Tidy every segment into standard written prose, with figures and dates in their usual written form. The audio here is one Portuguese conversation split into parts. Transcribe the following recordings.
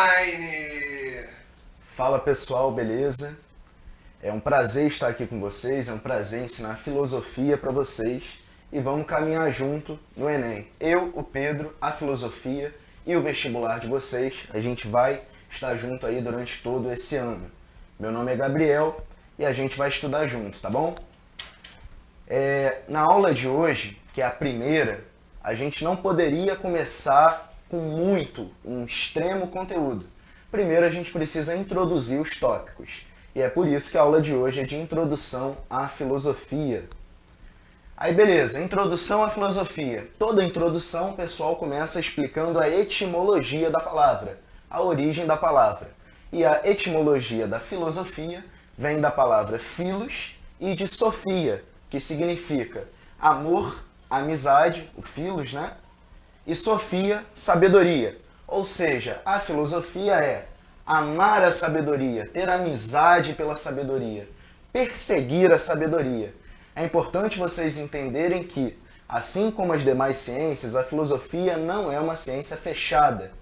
online! Fala pessoal, beleza? É um prazer estar aqui com vocês, é um prazer ensinar filosofia para vocês e vamos caminhar junto no Enem. Eu, o Pedro, a filosofia e o vestibular de vocês, a gente vai estar junto aí durante todo esse ano. Meu nome é Gabriel e a gente vai estudar junto, tá bom? Na aula de hoje, que é a primeira, a gente não poderia começar com um extremo conteúdo. Primeiro a gente precisa introduzir os tópicos. E é por isso que a aula de hoje é de introdução à filosofia. Aí beleza, introdução à filosofia. Toda introdução o pessoal começa explicando a etimologia da palavra, a origem da palavra. E a etimologia da filosofia vem da palavra philos e de sofia, que significa amor, amizade, o philos, né? E sofia, sabedoria. Ou seja, a filosofia é amar a sabedoria, ter amizade pela sabedoria, perseguir a sabedoria. É importante vocês entenderem que, assim como as demais ciências, a filosofia não é uma ciência fechada.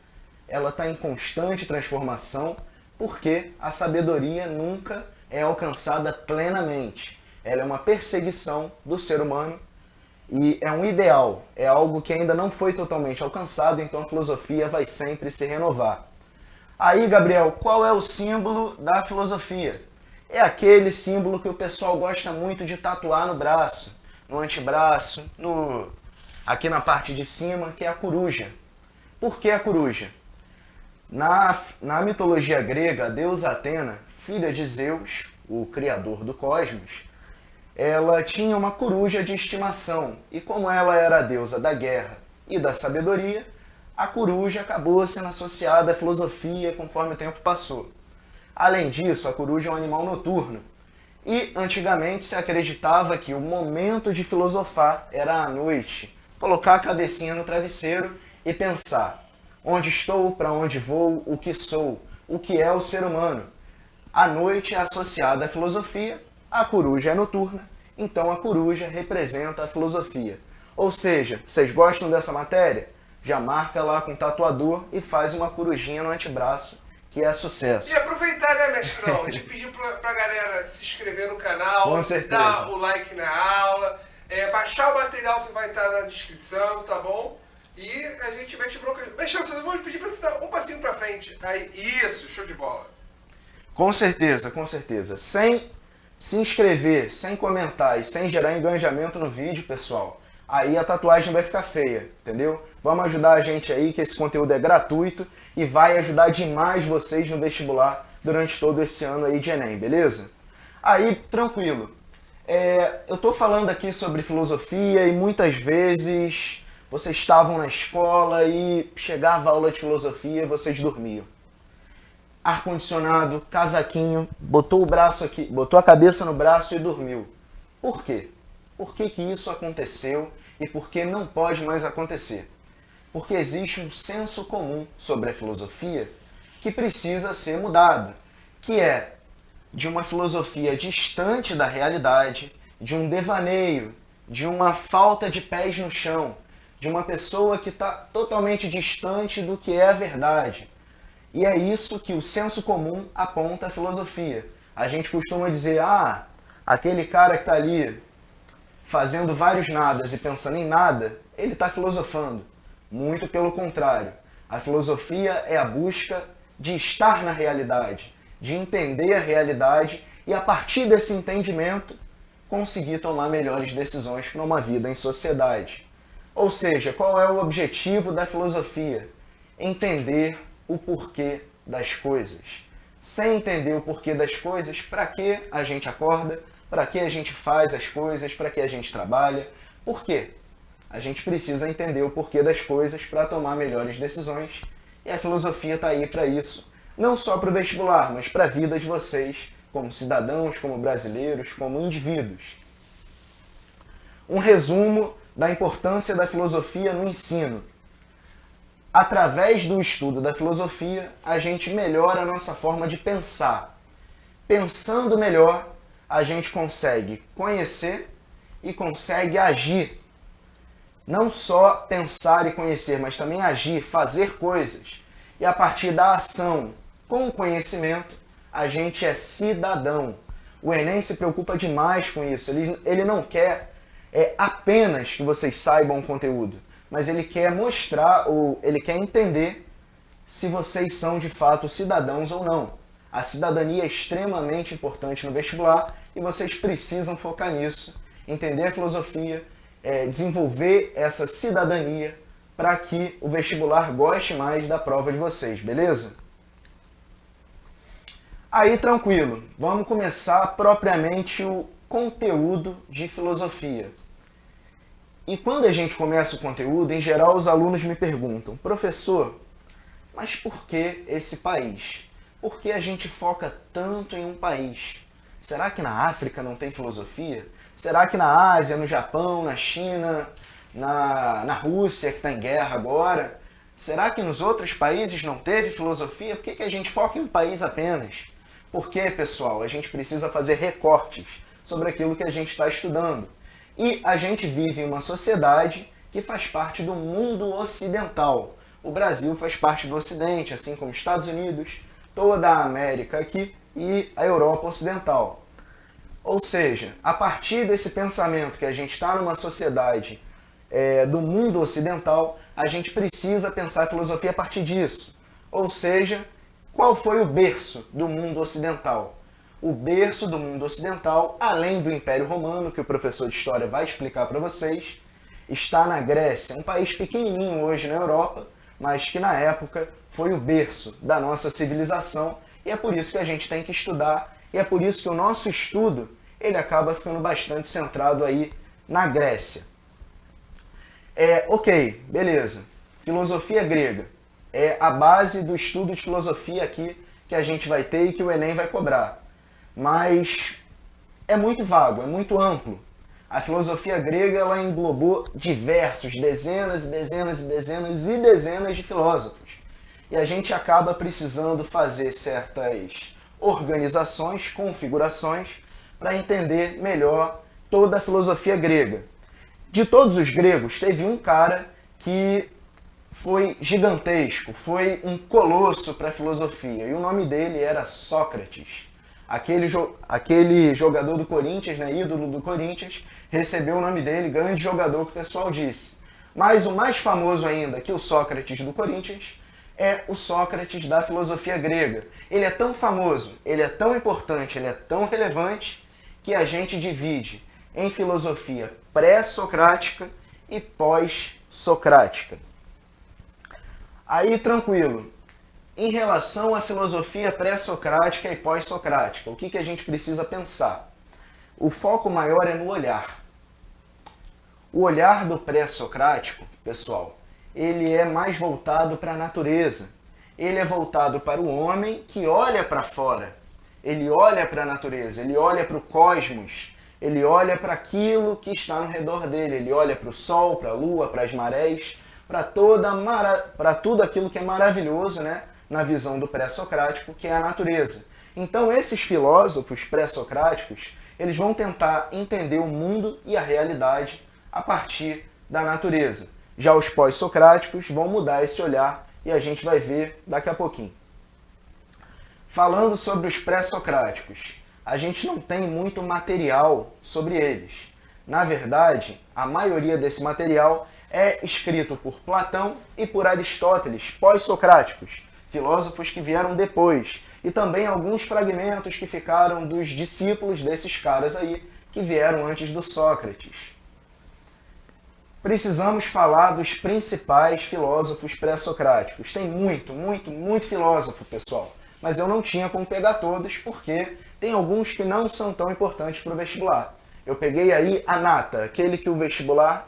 Ela está em constante transformação porque a sabedoria nunca é alcançada plenamente. Ela é uma perseguição do ser humano e é um ideal, é algo que ainda não foi totalmente alcançado, então a filosofia vai sempre se renovar. Aí, Gabriel, qual é o símbolo da filosofia? É aquele símbolo que o pessoal gosta muito de tatuar no braço, no antebraço, aqui na parte de cima, que é a coruja. Por que a coruja? Na mitologia grega, a deusa Atena, filha de Zeus, o criador do cosmos, ela tinha uma coruja de estimação, e como ela era a deusa da guerra e da sabedoria, a coruja acabou sendo associada à filosofia conforme o tempo passou. Além disso, a coruja é um animal noturno, e antigamente se acreditava que o momento de filosofar era à noite, colocar a cabecinha no travesseiro e pensar: onde estou, para onde vou, o que sou, o que é o ser humano. A noite é associada à filosofia, a coruja é noturna, então a coruja representa a filosofia. Ou seja, vocês gostam dessa matéria? Já marca lá com o tatuador e faz uma corujinha no antebraço, que é sucesso. E aproveitar, né, mestrão, de pedir pra galera se inscrever no canal, Com certeza. dar o like na aula, baixar o material que vai estar na descrição, tá bom? E a gente vai te bloquear. Mestrão, eu vou pedir pra você dar um passinho pra frente. Aí, isso, show de bola. Com certeza, com certeza. Sem se inscrever, sem comentar e sem gerar engajamento no vídeo, pessoal, aí a tatuagem vai ficar feia, entendeu? Vamos ajudar a gente aí, que esse conteúdo é gratuito e vai ajudar demais vocês no vestibular durante todo esse ano aí de Enem, beleza? Aí, tranquilo. Eu tô falando aqui sobre filosofia e muitas vezes vocês estavam na escola e chegava a aula de filosofia e vocês dormiam. Ar-condicionado, casaquinho, botou o braço aqui, botou a cabeça no braço e dormiu. Por quê? Por que isso aconteceu e por que não pode mais acontecer? Porque existe um senso comum sobre a filosofia que precisa ser mudado, que é de uma filosofia distante da realidade, de um devaneio, de uma falta de pés no chão, de uma pessoa que está totalmente distante do que é a verdade. E é isso que o senso comum aponta à filosofia. A gente costuma dizer, aquele cara que está ali fazendo vários nadas e pensando em nada, ele está filosofando. Muito pelo contrário. A filosofia é a busca de estar na realidade, de entender a realidade e, a partir desse entendimento, conseguir tomar melhores decisões para uma vida em sociedade. Ou seja, qual é o objetivo da filosofia? Entender o porquê das coisas. Sem entender o porquê das coisas, para que a gente acorda? Para que a gente faz as coisas? Para que a gente trabalha? Por quê? A gente precisa entender o porquê das coisas para tomar melhores decisões. E a filosofia está aí para isso. Não só para o vestibular, mas para a vida de vocês, como cidadãos, como brasileiros, como indivíduos. Um resumo da importância da filosofia no ensino. Através do estudo da filosofia, a gente melhora a nossa forma de pensar. Pensando melhor, a gente consegue conhecer e consegue agir. Não só pensar e conhecer, mas também agir, fazer coisas. E a partir da ação com o conhecimento, a gente é cidadão. O Enem se preocupa demais com isso. Ele não quer apenas que vocês saibam o conteúdo, mas ele quer mostrar, ou ele quer entender se vocês são de fato cidadãos ou não. A cidadania é extremamente importante no vestibular e vocês precisam focar nisso, entender a filosofia, desenvolver essa cidadania para que o vestibular goste mais da prova de vocês, beleza? Aí, tranquilo, vamos começar propriamente o conteúdo de filosofia. E quando a gente começa o conteúdo, em geral os alunos me perguntam, professor, mas por que esse país? Por que a gente foca tanto em um país? Será que na África não tem filosofia? Será que na Ásia, no Japão, na China, na Rússia, que está em guerra agora? Será que nos outros países não teve filosofia? Por que a gente foca em um país apenas? Porque, pessoal, a gente precisa fazer recortes sobre aquilo que a gente está estudando. E a gente vive em uma sociedade que faz parte do mundo ocidental. O Brasil faz parte do Ocidente, assim como Estados Unidos, toda a América aqui e a Europa Ocidental. Ou seja, a partir desse pensamento que a gente está numa sociedade do mundo ocidental, a gente precisa pensar a filosofia a partir disso. Ou seja, qual foi o berço do mundo ocidental? O berço do mundo ocidental, além do Império Romano, que o professor de História vai explicar para vocês, está na Grécia, um país pequenininho hoje na Europa, mas que na época foi o berço da nossa civilização, e é por isso que a gente tem que estudar, e é por isso que o nosso estudo ele acaba ficando bastante centrado aí na Grécia. Ok, beleza. Filosofia grega é a base do estudo de filosofia aqui que a gente vai ter e que o Enem vai cobrar. Mas é muito vago, é muito amplo. A filosofia grega ela englobou diversos, dezenas e dezenas e dezenas e dezenas de filósofos. E a gente acaba precisando fazer certas organizações, configurações, para entender melhor toda a filosofia grega. De todos os gregos, teve um cara que foi gigantesco, foi um colosso para a filosofia, e o nome dele era Sócrates. Aquele jogador do Corinthians, né, ídolo do Corinthians, recebeu o nome dele, grande jogador que o pessoal disse. Mas o mais famoso ainda que o Sócrates do Corinthians é o Sócrates da filosofia grega. Ele é tão famoso, ele é tão importante, ele é tão relevante que a gente divide em filosofia pré-socrática e pós-socrática. Aí, tranquilo. Em relação à filosofia pré-socrática e pós-socrática, o que a gente precisa pensar? O foco maior é no olhar. O olhar do pré-socrático, pessoal, ele é mais voltado para a natureza. Ele é voltado para o homem que olha para fora. Ele olha para a natureza, ele olha para o cosmos, ele olha para aquilo que está no redor dele. Ele olha para o sol, para a lua, para as marés, para tudo aquilo que é maravilhoso, né? Na visão do pré-socrático, que é a natureza. Então, esses filósofos pré-socráticos, eles vão tentar entender o mundo e a realidade a partir da natureza. Já os pós-socráticos vão mudar esse olhar e a gente vai ver daqui a pouquinho. Falando sobre os pré-socráticos, a gente não tem muito material sobre eles. Na verdade, a maioria desse material é escrito por Platão e por Aristóteles, pós-socráticos, filósofos que vieram depois, e também alguns fragmentos que ficaram dos discípulos desses caras aí, que vieram antes do Sócrates. Precisamos falar dos principais filósofos pré-socráticos. Tem muito filósofo, pessoal, mas eu não tinha como pegar todos, porque tem alguns que não são tão importantes para o vestibular. Eu peguei aí a nata, aqueles que o vestibular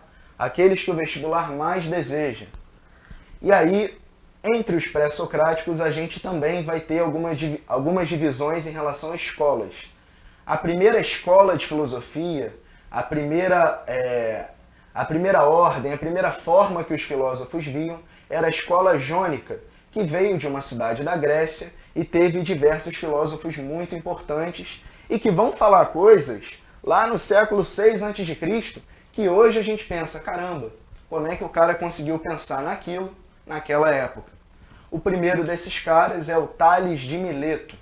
mais deseja. E aí, entre os pré-socráticos, a gente também vai ter algumas divisões em relação a escolas. A primeira escola de filosofia, a primeira ordem, a primeira forma que os filósofos viam era a escola jônica, que veio de uma cidade da Grécia e teve diversos filósofos muito importantes e que vão falar coisas lá no século 6 a.C., que hoje a gente pensa, caramba, como é que o cara conseguiu pensar naquilo naquela época? O primeiro desses caras é o Tales de Mileto.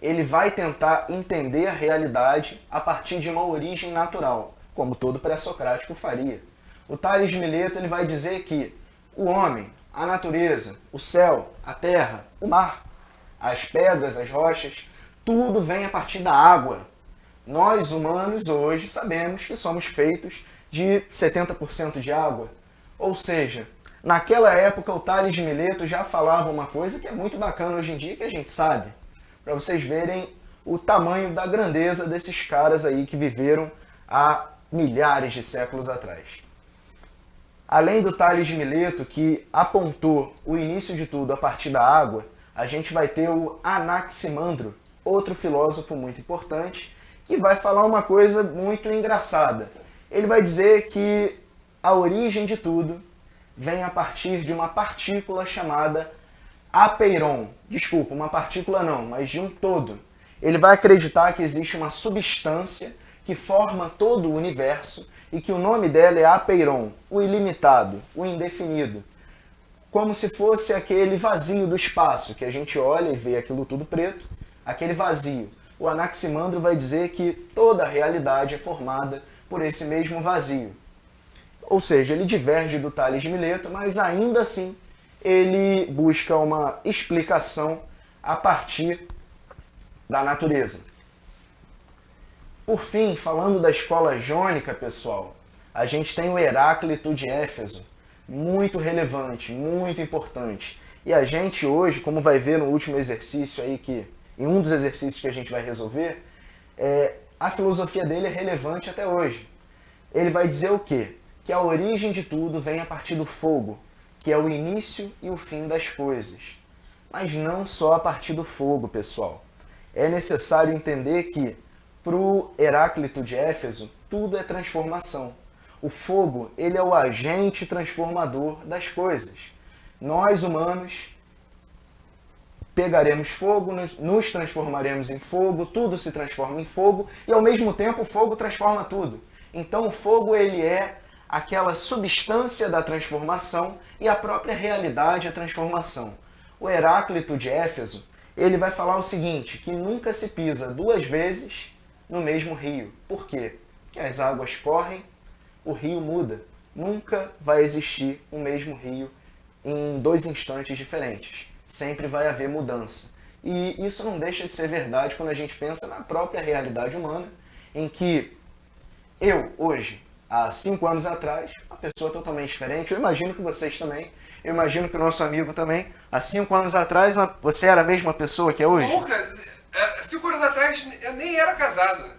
Ele vai tentar entender a realidade a partir de uma origem natural, como todo pré-socrático faria. O Tales de Mileto ele vai dizer que o homem, a natureza, o céu, a terra, o mar, as pedras, as rochas, tudo vem a partir da água. Nós, humanos, hoje sabemos que somos feitos de 70% de água. Ou seja, naquela época o Tales de Mileto já falava uma coisa que é muito bacana hoje em dia, que a gente sabe. Para vocês verem o tamanho da grandeza desses caras aí que viveram há milhares de séculos atrás. Além do Tales de Mileto, que apontou o início de tudo a partir da água, a gente vai ter o Anaximandro, outro filósofo muito importante, que vai falar uma coisa muito engraçada. Ele vai dizer que a origem de tudo vem a partir de uma partícula chamada apeiron. Desculpa, uma partícula não, mas de um todo. Ele vai acreditar que existe uma substância que forma todo o universo e que o nome dela é apeiron, o ilimitado, o indefinido. Como se fosse aquele vazio do espaço, que a gente olha e vê aquilo tudo preto, aquele vazio. O Anaximandro vai dizer que toda a realidade é formada por esse mesmo vazio. Ou seja, ele diverge do Tales de Mileto, mas ainda assim ele busca uma explicação a partir da natureza. Por fim, falando da escola jônica, pessoal, a gente tem o Heráclito de Éfeso, muito relevante, muito importante. E a gente hoje, como vai ver no último exercício aí, em um dos exercícios que a gente vai resolver, a filosofia dele é relevante até hoje. Ele vai dizer o quê? Que a origem de tudo vem a partir do fogo, que é o início e o fim das coisas. Mas não só a partir do fogo, pessoal. É necessário entender que, para o Heráclito de Éfeso, tudo é transformação. O fogo, ele é o agente transformador das coisas. Nós, humanos, pegaremos fogo, nos transformaremos em fogo, tudo se transforma em fogo, e ao mesmo tempo o fogo transforma tudo. Então o fogo, ele é aquela substância da transformação e a própria realidade é a transformação. O Heráclito de Éfeso, ele vai falar o seguinte, que nunca se pisa duas vezes no mesmo rio. Por quê? Porque as águas correm, o rio muda. Nunca vai existir o mesmo rio em dois instantes diferentes. Sempre vai haver mudança. E isso não deixa de ser verdade quando a gente pensa na própria realidade humana, em que eu, hoje, há 5 anos atrás, uma pessoa totalmente diferente, eu imagino que vocês também, eu imagino que o nosso amigo também, há 5 anos atrás, você era a mesma pessoa que é hoje? Nunca. 5 anos atrás eu nem era casado.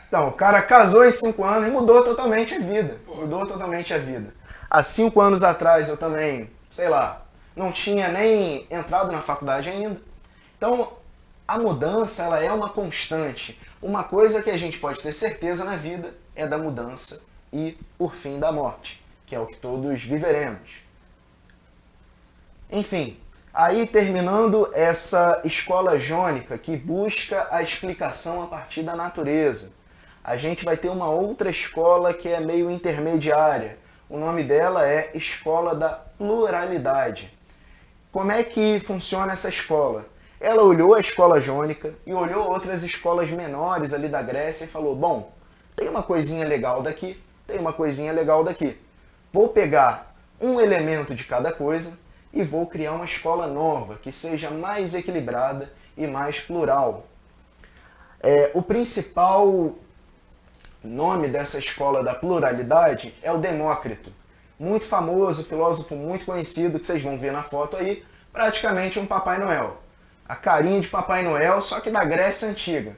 Então, o cara casou em 5 anos e mudou totalmente a vida. Mudou totalmente a vida. Há 5 anos atrás eu também, sei lá, não tinha nem entrado na faculdade ainda. Então, a mudança, ela é uma constante. Uma coisa que a gente pode ter certeza na vida é da mudança e, por fim, da morte, que é o que todos viveremos. Enfim, aí terminando essa escola jônica que busca a explicação a partir da natureza, a gente vai ter uma outra escola que é meio intermediária. O nome dela é Escola da Pluralidade. Como é que funciona essa escola? Ela olhou a escola jônica e olhou outras escolas menores ali da Grécia e falou, bom, tem uma coisinha legal daqui, tem uma coisinha legal daqui. Vou pegar um elemento de cada coisa e vou criar uma escola nova, que seja mais equilibrada e mais plural. O principal nome dessa escola da pluralidade é o Demócrito. Muito famoso, filósofo muito conhecido, que vocês vão ver na foto aí, praticamente um Papai Noel. A carinha de Papai Noel, só que da Grécia Antiga.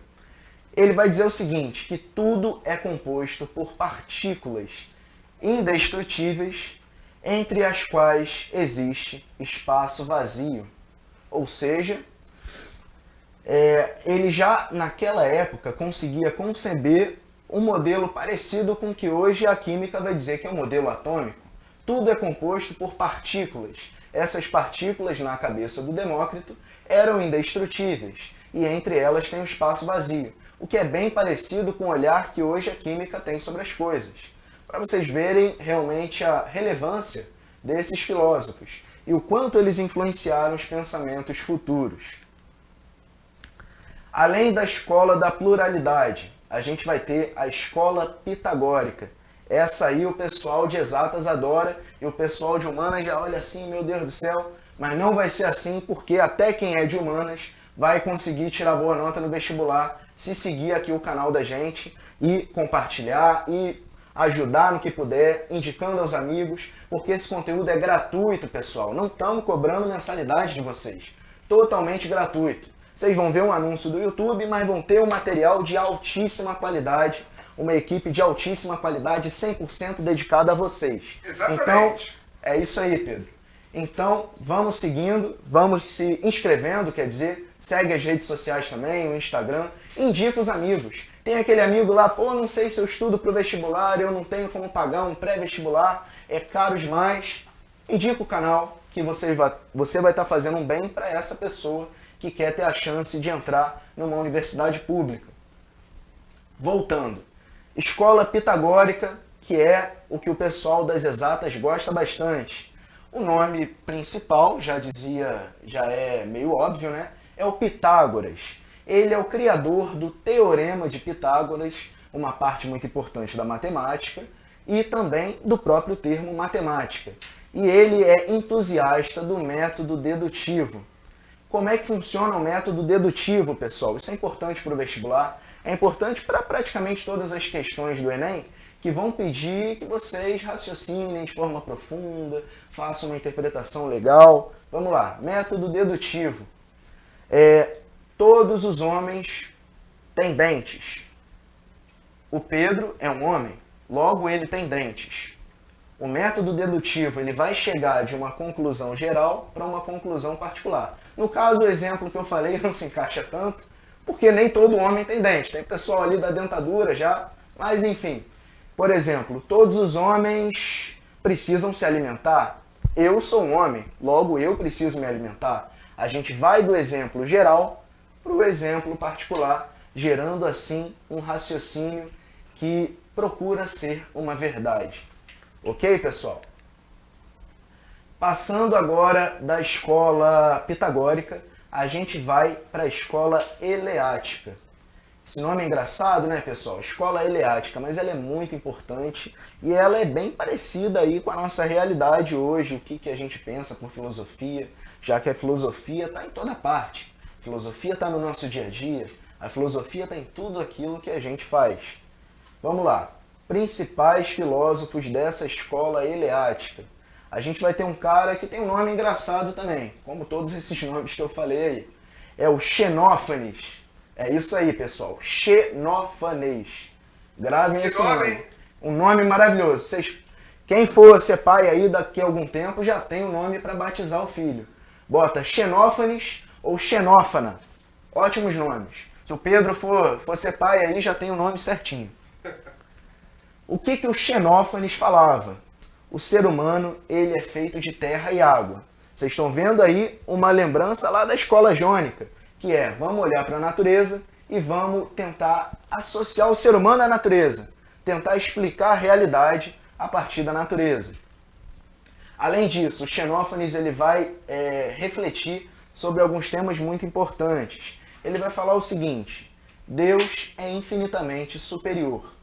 Ele vai dizer o seguinte, que tudo é composto por partículas indestrutíveis, entre as quais existe espaço vazio. Ou seja, ele já naquela época conseguia conceber um modelo parecido com o que hoje a química vai dizer que é o modelo atômico. Tudo é composto por partículas. Essas partículas, na cabeça do Demócrito, eram indestrutíveis, e entre elas tem um espaço vazio, o que é bem parecido com o olhar que hoje a química tem sobre as coisas. Para vocês verem realmente a relevância desses filósofos e o quanto eles influenciaram os pensamentos futuros. Além da escola da pluralidade, a gente vai ter a escola pitagórica. Essa aí o pessoal de exatas adora e o pessoal de humanas já olha assim, meu Deus do céu, mas não vai ser assim porque até quem é de humanas vai conseguir tirar boa nota no vestibular se seguir aqui o canal da gente e compartilhar e ajudar no que puder, indicando aos amigos, porque esse conteúdo é gratuito, pessoal. Não estamos cobrando mensalidade de vocês. Totalmente gratuito. Vocês vão ver um anúncio do YouTube, mas vão ter um material de altíssima qualidade, uma equipe de altíssima qualidade, 100% dedicada a vocês. Exatamente. Então, é isso aí, Pedro. Então, vamos seguindo, vamos se inscrevendo, quer dizer, segue as redes sociais também, o Instagram, indica os amigos. Tem aquele amigo lá, pô, não sei se eu estudo para o vestibular, eu não tenho como pagar um pré-vestibular, é caro demais. Indica o canal, que você vai estar fazendo um bem para essa pessoa que quer ter a chance de entrar numa universidade pública. Voltando, escola pitagórica, que é o que o pessoal das exatas gosta bastante. O nome principal, já é meio óbvio, né? É o Pitágoras. Ele é o criador do Teorema de Pitágoras, uma parte muito importante da matemática, e também do próprio termo matemática. E ele é entusiasta do método dedutivo. Como é que funciona o método dedutivo, pessoal? Isso é importante para o vestibular, é importante para praticamente todas as questões do Enem, que vão pedir que vocês raciocinem de forma profunda, façam uma interpretação legal. Vamos lá, método dedutivo. Todos os homens têm dentes. O Pedro é um homem, logo ele tem dentes. O método dedutivo ele vai chegar de uma conclusão geral para uma conclusão particular. No caso, o exemplo que eu falei não se encaixa tanto, porque nem todo homem tem dente. Tem pessoal ali da dentadura já, mas enfim. Por exemplo, todos os homens precisam se alimentar. Eu sou um homem, logo eu preciso me alimentar. A gente vai do exemplo geral para o exemplo particular, gerando assim um raciocínio que procura ser uma verdade. Ok, pessoal? Passando agora da escola pitagórica, a gente vai para a escola eleática. Esse nome é engraçado, né, pessoal? Escola eleática, mas ela é muito importante e ela é bem parecida aí com a nossa realidade hoje, o que a gente pensa por filosofia, já que a filosofia está em toda parte. A filosofia está no nosso dia a dia, a filosofia está em tudo aquilo que a gente faz. Vamos lá. Principais filósofos dessa escola eleática. A gente vai ter um cara que tem um nome engraçado também, como todos esses nomes que eu falei aí. É o Xenófanes. É isso aí, pessoal. Xenófanes. Gravem esse nome. Um nome maravilhoso. Quem for ser pai aí daqui a algum tempo já tem um nome para batizar o filho. Bota Xenófanes ou Xenófana. Ótimos nomes. Se o Pedro for ser pai aí, já tem o nome certinho. O que o Xenófanes falava? O ser humano ele é feito de terra e água. Vocês estão vendo aí uma lembrança lá da escola jônica, que é, vamos olhar para a natureza e vamos tentar associar o ser humano à natureza, tentar explicar a realidade a partir da natureza. Além disso, o Xenófanes ele vai refletir sobre alguns temas muito importantes. Ele vai falar o seguinte: Deus é infinitamente superior.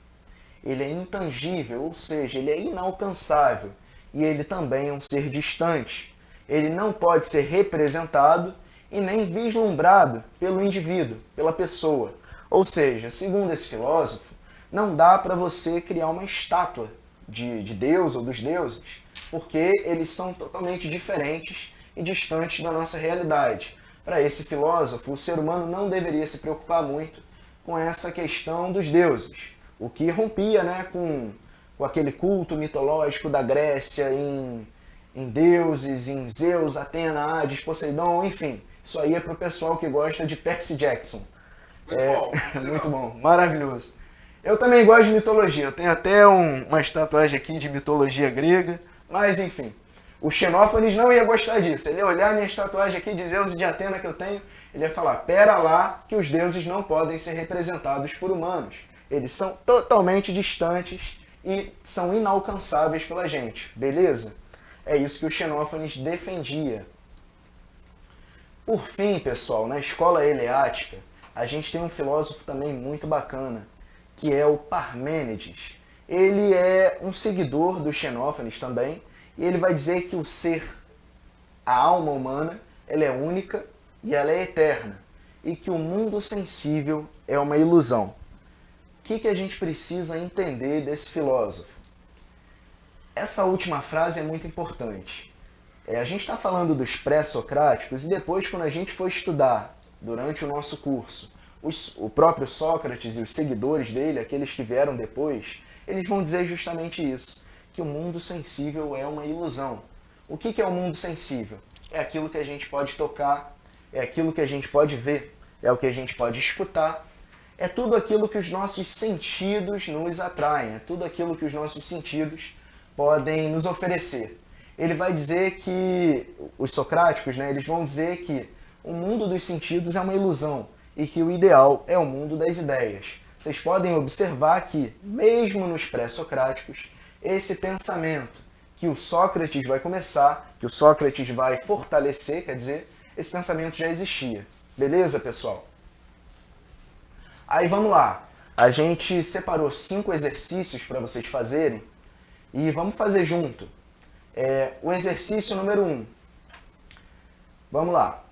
Ele é intangível, ou seja, ele é inalcançável, e ele também é um ser distante. Ele não pode ser representado e nem vislumbrado pelo indivíduo, pela pessoa. Ou seja, segundo esse filósofo, não dá para você criar uma estátua de Deus ou dos deuses, porque eles são totalmente diferentes e distantes da nossa realidade. Para esse filósofo, o ser humano não deveria se preocupar muito com essa questão dos deuses, o que rompia, né, com aquele culto mitológico da Grécia em deuses, em Zeus, Atena, Hades, Poseidon, enfim. Isso aí é para o pessoal que gosta de Percy Jackson. Muito bom. Muito bom, maravilhoso. Eu também gosto de mitologia, eu tenho até uma tatuagem aqui de mitologia grega, mas enfim. O Xenófanes não ia gostar disso. Ele ia olhar minha tatuagem aqui de Zeus e de Atena que eu tenho, ele ia falar, pera lá, que os deuses não podem ser representados por humanos. Eles são totalmente distantes e são inalcançáveis pela gente, beleza? É isso que o Xenófanes defendia. Por fim, pessoal, na escola eleática, a gente tem um filósofo também muito bacana, que é o Parmênides. Ele é um seguidor do Xenófanes também, e ele vai dizer que o ser, a alma humana, ela é única e ela é eterna, e que o mundo sensível é uma ilusão. O que a gente precisa entender desse filósofo? Essa última frase é muito importante. A gente está falando dos pré-socráticos e depois, quando a gente for estudar, durante o nosso curso, o próprio Sócrates e os seguidores dele, aqueles que vieram depois, eles vão dizer justamente isso, que o mundo sensível é uma ilusão. O que é o mundo sensível? É aquilo que a gente pode tocar, é aquilo que a gente pode ver, é o que a gente pode escutar, é tudo aquilo que os nossos sentidos nos atraem, é tudo aquilo que os nossos sentidos podem nos oferecer. Ele vai dizer que, os socráticos, eles vão dizer que o mundo dos sentidos é uma ilusão e que o ideal é o mundo das ideias. Vocês podem observar que, mesmo nos pré-socráticos, esse pensamento que o Sócrates vai começar, que o Sócrates vai fortalecer, quer dizer, esse pensamento já existia. Beleza, pessoal? Aí vamos lá. A gente separou 5 exercícios para vocês fazerem e vamos fazer junto. O exercício número 1. Vamos lá.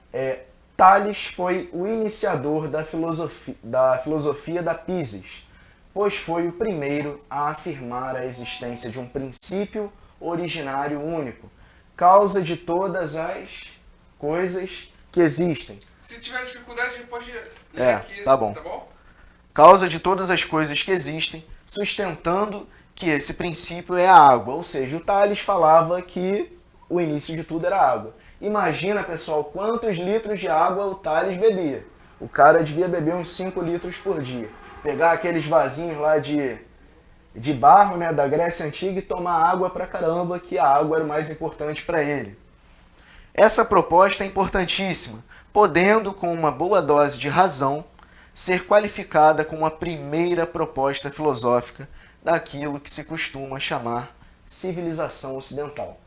Tales foi o iniciador da filosofia da Písis, pois foi o primeiro a afirmar a existência de um princípio originário único, causa de todas as coisas que existem. Se tiver dificuldade, a gente pode ler aqui, tá bom. Causa de todas as coisas que existem, sustentando que esse princípio é a água. Ou seja, o Tales falava que o início de tudo era água. Imagina, pessoal, quantos litros de água o Tales bebia. O cara devia beber uns 5 litros por dia. Pegar aqueles vasinhos lá de barro, da Grécia Antiga e tomar água pra caramba, que a água era o mais importante para ele. Essa proposta é importantíssima, podendo, com uma boa dose de razão, ser qualificada como a primeira proposta filosófica daquilo que se costuma chamar civilização ocidental.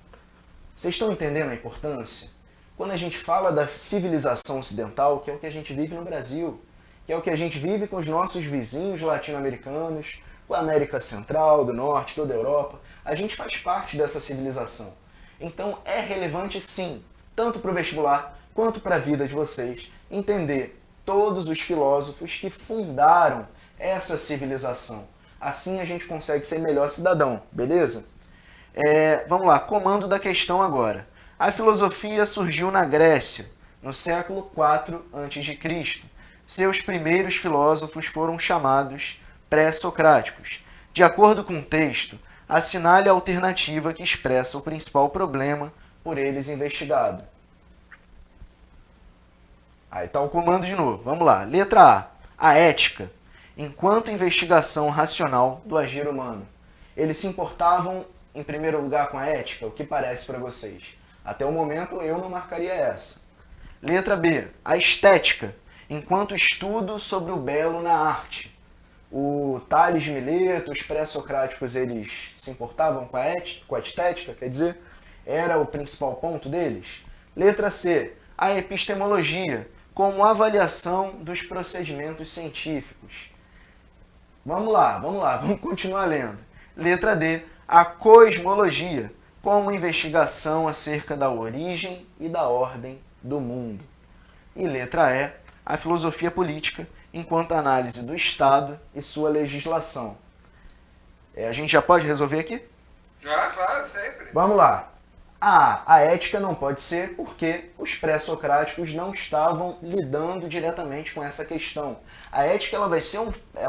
Vocês estão entendendo a importância? Quando a gente fala da civilização ocidental, que é o que a gente vive no Brasil, que é o que a gente vive com os nossos vizinhos latino-americanos, com a América Central, do Norte, toda a Europa, a gente faz parte dessa civilização. Então é relevante sim, tanto para o vestibular quanto para a vida de vocês, entender todos os filósofos que fundaram essa civilização. Assim a gente consegue ser melhor cidadão, beleza? Vamos lá, comando da questão agora. A filosofia surgiu na Grécia, no século IV a.C. Seus primeiros filósofos foram chamados pré-socráticos. De acordo com o texto, assinale a alternativa que expressa o principal problema por eles investigado. Aí está o comando de novo. Vamos lá. Letra A. A ética, enquanto investigação racional do agir humano. Eles se importavam, em primeiro lugar, com a ética? O que parece para vocês? Até o momento, eu não marcaria essa. Letra B. A estética, enquanto estudo sobre o belo na arte. O Tales de Mileto, os pré-socráticos, eles se importavam com a estética, quer dizer, era o principal ponto deles. Letra C. A epistemologia, como avaliação dos procedimentos científicos. Vamos lá, vamos continuar lendo. Letra D. A cosmologia, como investigação acerca da origem e da ordem do mundo. E letra E. A filosofia política, enquanto análise do Estado e sua legislação. A gente já pode resolver aqui? Já, claro, sempre. Vamos lá. A ética não pode ser porque os pré-socráticos não estavam lidando diretamente com essa questão. A ética ela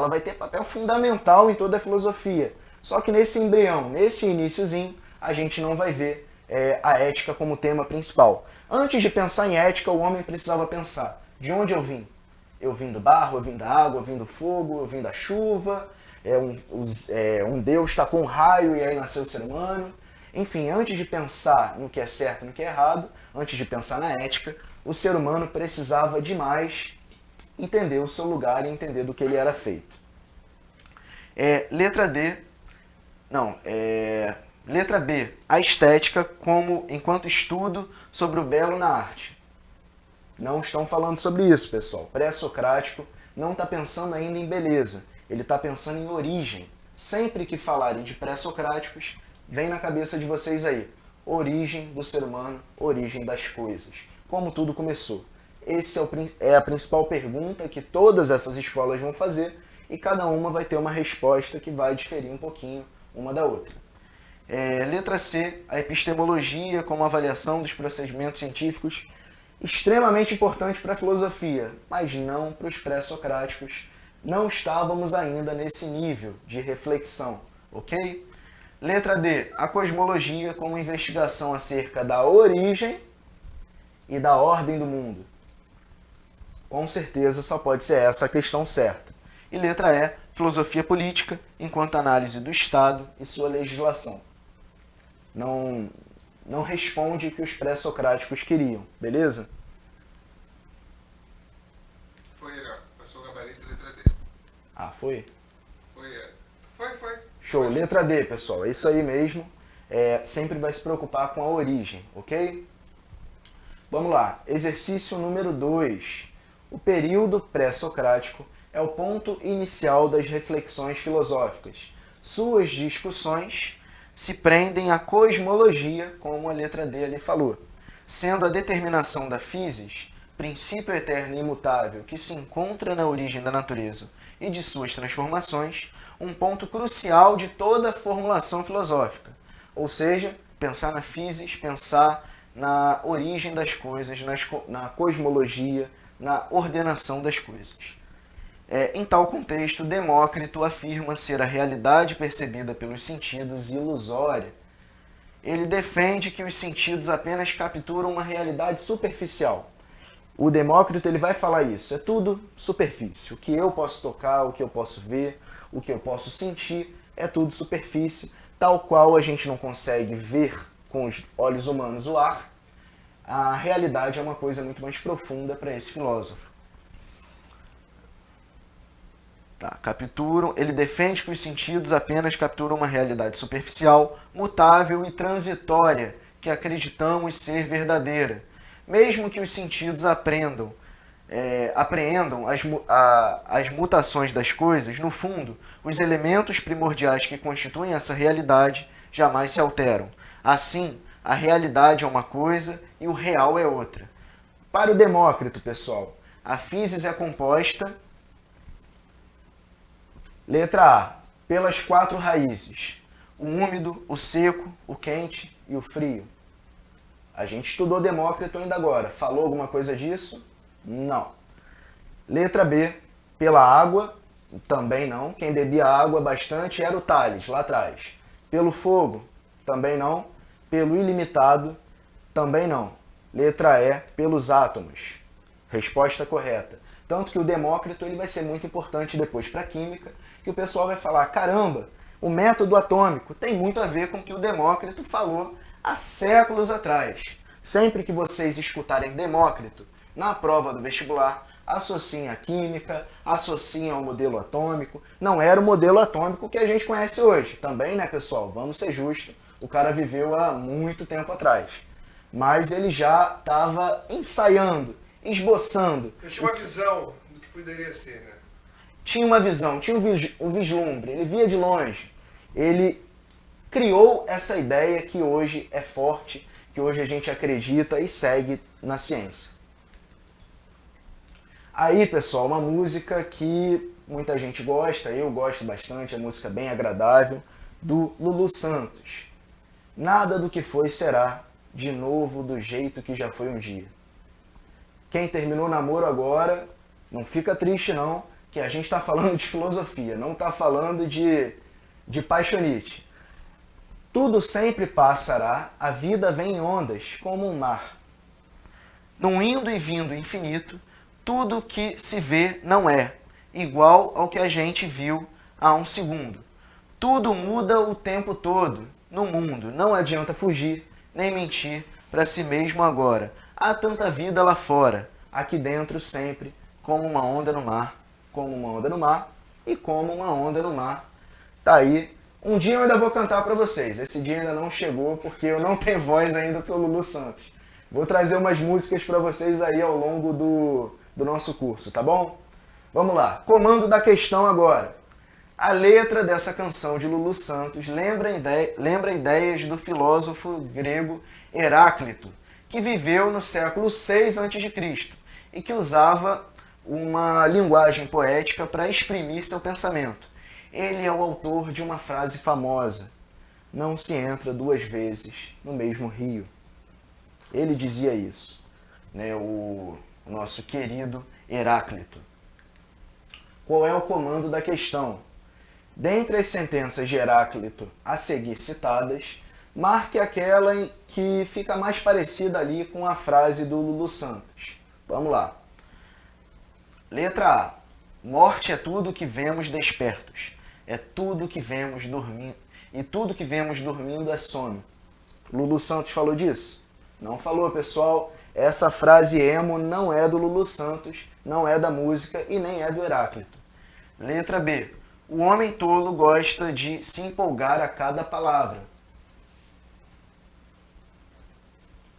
vai ter papel fundamental em toda a filosofia. Só que nesse embrião, nesse iniciozinho, a gente não vai ver a ética como tema principal. Antes de pensar em ética, o homem precisava pensar: de onde eu vim? Eu vim do barro, eu vim da água, eu vim do fogo, eu vim da chuva, um Deus tacou um raio e aí nasceu o ser humano. Enfim, antes de pensar no que é certo e no que é errado, antes de pensar na ética, o ser humano precisava demais entender o seu lugar e entender do que ele era feito. Letra D. Não, Letra B, a estética como enquanto estudo sobre o belo na arte. Não estão falando sobre isso, pessoal. Pré-socrático não está pensando ainda em beleza, ele está pensando em origem. Sempre que falarem de pré-socráticos, vem na cabeça de vocês aí, origem do ser humano, origem das coisas, como tudo começou. Essa é a principal pergunta que todas essas escolas vão fazer e cada uma vai ter uma resposta que vai diferir um pouquinho uma da outra. Letra C, a epistemologia como avaliação dos procedimentos científicos, extremamente importante para a filosofia, mas não para os pré-socráticos. Não estávamos ainda nesse nível de reflexão, ok? Letra D, a cosmologia como investigação acerca da origem e da ordem do mundo. Com certeza só pode ser essa a questão certa. E letra E, filosofia política enquanto análise do Estado e sua legislação. Não responde o que os pré-socráticos queriam, beleza? Foi legal, passou o gabarito letra D. Ah, foi? Foi. Show, letra D, pessoal, é isso aí mesmo. Sempre vai se preocupar com a origem, ok? Vamos lá, exercício número 2. O período pré-socrático é o ponto inicial das reflexões filosóficas. Suas discussões se prendem à cosmologia, como a letra D ali falou, sendo a determinação da physis, princípio eterno e imutável que se encontra na origem da natureza e de suas transformações, um ponto crucial de toda a formulação filosófica. Ou seja, pensar na physis, pensar na origem das coisas, na cosmologia, na ordenação das coisas. Em tal contexto, Demócrito afirma ser a realidade percebida pelos sentidos ilusória. Ele defende que os sentidos apenas capturam uma realidade superficial. O Demócrito ele vai falar isso, é tudo superfície. O que eu posso tocar, o que eu posso ver, o que eu posso sentir, é tudo superfície, tal qual a gente não consegue ver com os olhos humanos o ar. A realidade é uma coisa muito mais profunda para esse filósofo. Ele defende que os sentidos apenas capturam uma realidade superficial, mutável e transitória, que acreditamos ser verdadeira. Mesmo que os sentidos apreendam as mutações das coisas, no fundo, os elementos primordiais que constituem essa realidade jamais se alteram. Assim, a realidade é uma coisa e o real é outra. Para o Demócrito, pessoal, a physis é composta, letra A, pelas 4 raízes: o úmido, o seco, o quente e o frio. A gente estudou Demócrito ainda agora. Falou alguma coisa disso? Não. Letra B, pela água, também não. Quem bebia água bastante era o Tales, lá atrás. Pelo fogo, também não. Pelo ilimitado, também não. Letra E, pelos átomos. Resposta correta. Tanto que o Demócrito ele vai ser muito importante depois para a química, que o pessoal vai falar, caramba, o método atômico tem muito a ver com o que o Demócrito falou há séculos atrás. Sempre que vocês escutarem Demócrito na prova do vestibular, associem a química, associem ao modelo atômico. Não era o modelo atômico que a gente conhece hoje. Também, né, pessoal? Vamos ser justos, o cara viveu há muito tempo atrás. Mas ele já estava ensaiando, esboçando. Eu tinha uma visão do que poderia ser, né? Tinha uma visão, tinha um vislumbre, ele via de longe. Ele criou essa ideia que hoje é forte, que hoje a gente acredita e segue na ciência. Aí, pessoal, uma música que muita gente gosta, eu gosto bastante, é uma música bem agradável, do Lulu Santos. Nada do que foi será de novo do jeito que já foi um dia. Quem terminou o namoro agora, não fica triste não, que a gente está falando de filosofia, não está falando de paixonite. Tudo sempre passará, a vida vem em ondas, como um mar. Num indo e vindo infinito, tudo que se vê não é igual ao que a gente viu há um segundo. Tudo muda o tempo todo no mundo, não adianta fugir, nem mentir para si mesmo agora. Há tanta vida lá fora, aqui dentro sempre, como uma onda no mar, como uma onda no mar e como uma onda no mar. Tá aí Um dia eu ainda vou cantar para vocês. Esse dia ainda não chegou porque eu não tenho voz ainda para o Lulu Santos. Vou trazer umas músicas para vocês aí ao longo do nosso curso, tá bom? Vamos lá. Comando da questão agora. A letra dessa canção de Lulu Santos lembra ideias do filósofo grego Heráclito, que viveu no século 6 a.C. e que usava uma linguagem poética para exprimir seu pensamento. Ele é o autor de uma frase famosa: não se entra duas vezes no mesmo rio. Ele dizia isso, né, o nosso querido Heráclito. Qual é o comando da questão? Dentre as sentenças de Heráclito a seguir citadas, marque aquela que fica mais parecida ali com a frase do Lulu Santos. Vamos lá. Letra A. Morte é tudo que vemos despertos. É tudo que vemos dormindo. E tudo que vemos dormindo é sono. Lulu Santos falou disso? Não falou, pessoal. Essa frase emo não é do Lulu Santos, não é da música e nem é do Heráclito. Letra B. O homem tolo gosta de se empolgar a cada palavra.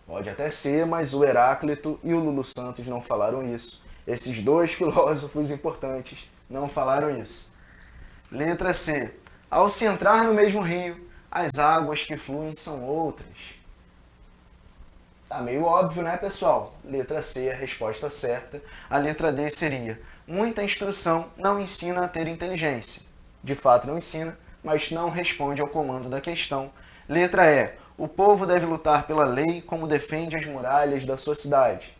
Pode até ser, mas o Heráclito e o Lulu Santos não falaram isso. Esses dois filósofos importantes não falaram isso. Letra C. Ao se entrar no mesmo rio, as águas que fluem são outras. Tá meio óbvio, né, pessoal? Letra C é a resposta certa. A letra D seria: muita instrução não ensina a ter inteligência. De fato não ensina, mas não responde ao comando da questão. Letra E. O povo deve lutar pela lei como defende as muralhas da sua cidade.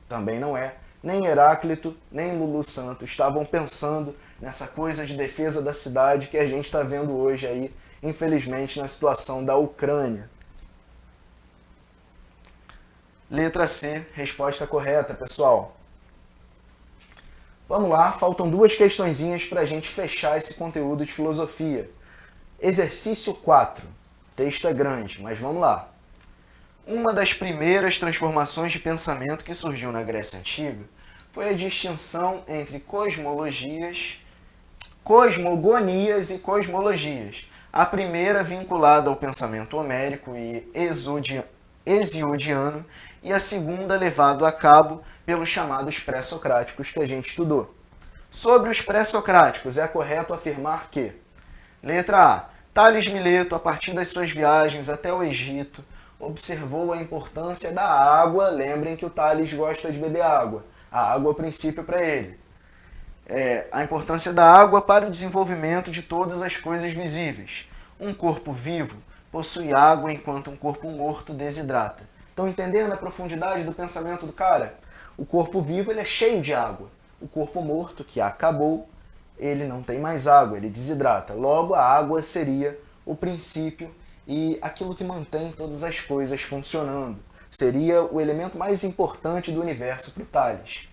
Também não é. Nem Heráclito, nem Lulu Santos estavam pensando nessa coisa de defesa da cidade que a gente está vendo hoje aí, infelizmente, na situação da Ucrânia. Letra C, resposta correta, pessoal. Vamos lá, faltam duas questõezinhas para a gente fechar esse conteúdo de filosofia. Exercício 4. O texto é grande, mas vamos lá. Uma das primeiras transformações de pensamento que surgiu na Grécia Antiga foi a distinção entre cosmogonias e cosmologias. A primeira vinculada ao pensamento homérico e hesiodiano e a segunda levada a cabo pelos chamados pré-socráticos que a gente estudou. Sobre os pré-socráticos, é correto afirmar que: letra A. Tales Mileto, a partir das suas viagens até o Egito, observou a importância da água. Lembrem que o Tales gosta de beber água. A água é o princípio para ele. A importância da água para o desenvolvimento de todas as coisas visíveis. Um corpo vivo possui água enquanto um corpo morto desidrata. Estão entendendo a profundidade do pensamento do cara? O corpo vivo ele é cheio de água. O corpo morto, que acabou, ele não tem mais água, ele desidrata. Logo, a água seria o princípio e aquilo que mantém todas as coisas funcionando. Seria o elemento mais importante do universo para o Tales.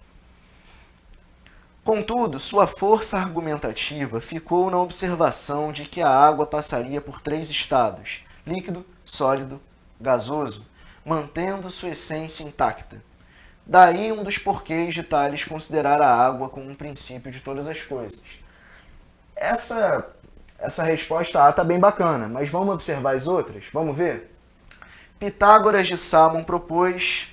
Contudo, sua força argumentativa ficou na observação de que a água passaria por 3 estados: líquido, sólido, gasoso, mantendo sua essência intacta. Daí um dos porquês de Tales considerar a água como um princípio de todas as coisas. Essa resposta A está bem bacana, mas vamos observar as outras? Vamos ver? Pitágoras de Samon propôs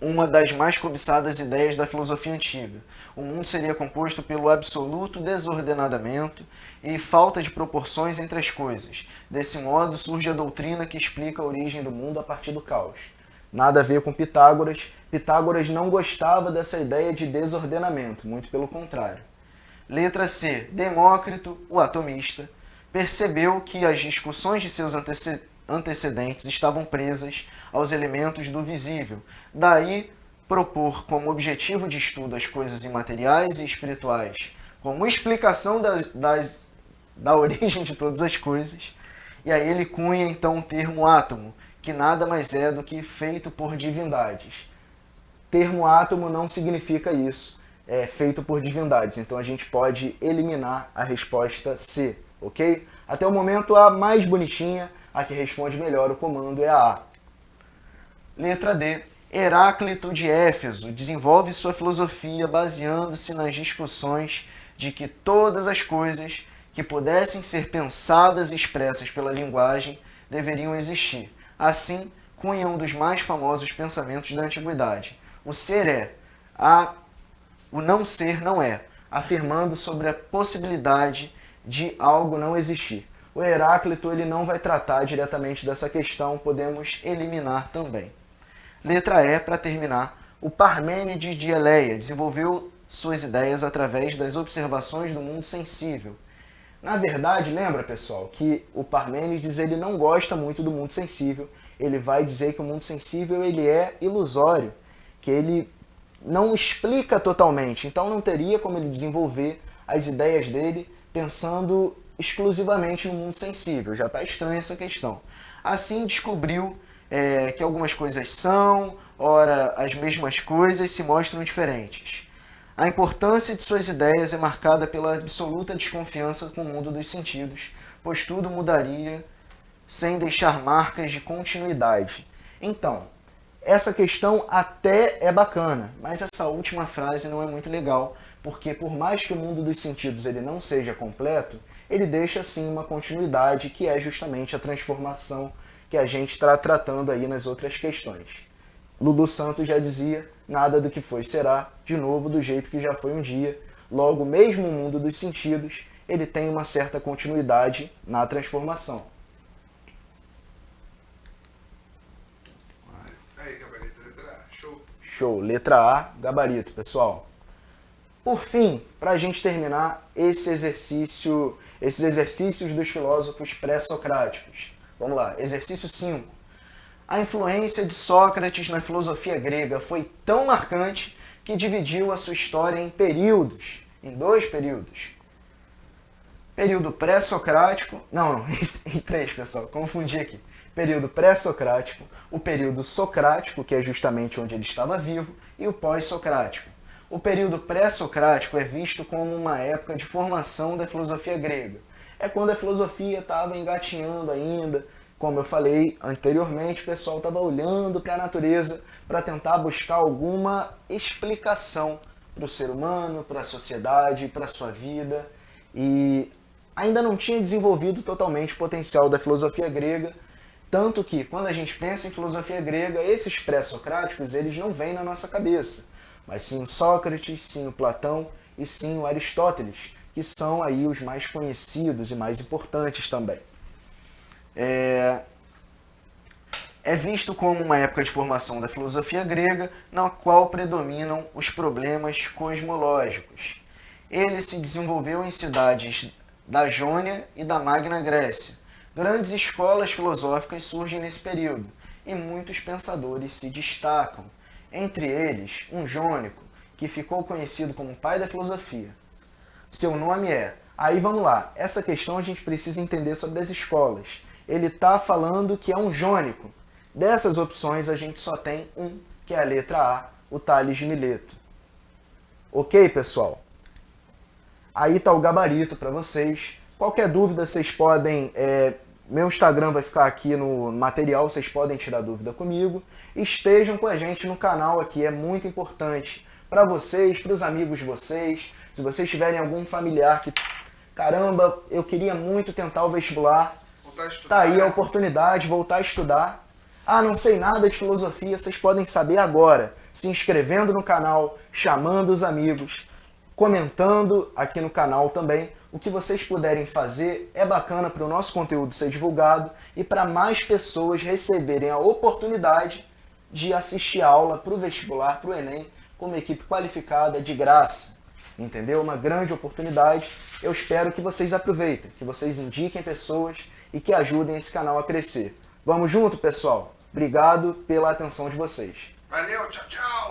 uma das mais cobiçadas ideias da filosofia antiga. O mundo seria composto pelo absoluto desordenamento e falta de proporções entre as coisas. Desse modo, surge a doutrina que explica a origem do mundo a partir do caos. Nada a ver com Pitágoras. Pitágoras não gostava dessa ideia de desordenamento, muito pelo contrário. Letra C. Demócrito, o atomista, percebeu que as discussões de seus antecedentes estavam presas aos elementos do visível. Daí, propor como objetivo de estudo as coisas imateriais e espirituais, como explicação da origem de todas as coisas. E aí ele cunha então o termo átomo, que nada mais é do que feito por divindades. Termo átomo não significa isso, é feito por divindades. Então a gente pode eliminar a resposta C, ok? Até o momento a mais bonitinha, a que responde melhor o comando é a A. Letra D. Heráclito de Éfeso desenvolve sua filosofia baseando-se nas discussões de que todas as coisas que pudessem ser pensadas e expressas pela linguagem deveriam existir. Assim, cunha um dos mais famosos pensamentos da antiguidade. O ser é, o não ser não é, afirmando sobre a possibilidade de algo não existir. O Heráclito ele não vai tratar diretamente dessa questão, podemos eliminar também. Letra E, para terminar, o Parmênides de Eleia desenvolveu suas ideias através das observações do mundo sensível. Na verdade, lembra, pessoal, que o Parmênides ele não gosta muito do mundo sensível. Ele vai dizer que o mundo sensível ele é ilusório, que ele não explica totalmente. Então não teria como ele desenvolver as ideias dele pensando exclusivamente no mundo sensível. Já está estranha essa questão. Assim descobriu que algumas coisas são, ora as mesmas coisas se mostram diferentes. A importância de suas ideias é marcada pela absoluta desconfiança com o mundo dos sentidos, pois tudo mudaria sem deixar marcas de continuidade. Então, essa questão até é bacana, mas essa última frase não é muito legal, porque por mais que o mundo dos sentidos ele não seja completo, ele deixa sim uma continuidade, que é justamente a transformação que a gente está tratando aí nas outras questões. Lulu Santos já dizia, nada do que foi será, de novo do jeito que já foi um dia. Logo, mesmo o mundo dos sentidos, ele tem uma certa continuidade na transformação. Aí, gabarito, letra A. Show. Show. Letra A, gabarito, pessoal. Por fim, para a gente terminar esses exercícios dos filósofos pré-socráticos. Vamos lá, exercício 5. A influência de Sócrates na filosofia grega foi tão marcante que dividiu a sua história em períodos, em 2 períodos. Período pré-socrático, não, em 3, pessoal, confundi aqui. Período pré-socrático, o período socrático, que é justamente onde ele estava vivo, e o pós-socrático. O período pré-socrático é visto como uma época de formação da filosofia grega. É quando a filosofia estava engatinhando ainda. Como eu falei anteriormente, o pessoal estava olhando para a natureza para tentar buscar alguma explicação para o ser humano, para a sociedade, para a sua vida. E ainda não tinha desenvolvido totalmente o potencial da filosofia grega. Tanto que, quando a gente pensa em filosofia grega, esses pré-socráticos eles não vêm na nossa cabeça. Mas sim o Sócrates, sim o Platão e sim o Aristóteles, que são aí os mais conhecidos e mais importantes também. É visto como uma época de formação da filosofia grega, na qual predominam os problemas cosmológicos. Ele se desenvolveu em cidades da Jônia e da Magna Grécia. Grandes escolas filosóficas surgem nesse período, e muitos pensadores se destacam. Entre eles, um jônico, que ficou conhecido como pai da filosofia. Seu nome é... Aí vamos lá, essa questão a gente precisa entender sobre as escolas. Ele está falando que é um jônico. Dessas opções a gente só tem um, que é a letra A, o Tales de Mileto. Ok, pessoal? Aí está o gabarito para vocês. Qualquer dúvida vocês podem... meu Instagram vai ficar aqui no material, vocês podem tirar dúvida comigo. Estejam com a gente no canal aqui, é muito importante para vocês, para os amigos de vocês. Se vocês tiverem algum familiar que... Caramba, eu queria muito tentar o vestibular. Tá aí a oportunidade, voltar a estudar. Ah, não sei nada de filosofia, vocês podem saber agora, se inscrevendo no canal, chamando os amigos, comentando aqui no canal também. O que vocês puderem fazer é bacana para o nosso conteúdo ser divulgado e para mais pessoas receberem a oportunidade de assistir a aula para o vestibular, para o Enem, com uma equipe qualificada de graça. Entendeu? Uma grande oportunidade. Eu espero que vocês aproveitem, que vocês indiquem pessoas e que ajudem esse canal a crescer. Vamos junto, pessoal? Obrigado pela atenção de vocês. Valeu, tchau, tchau!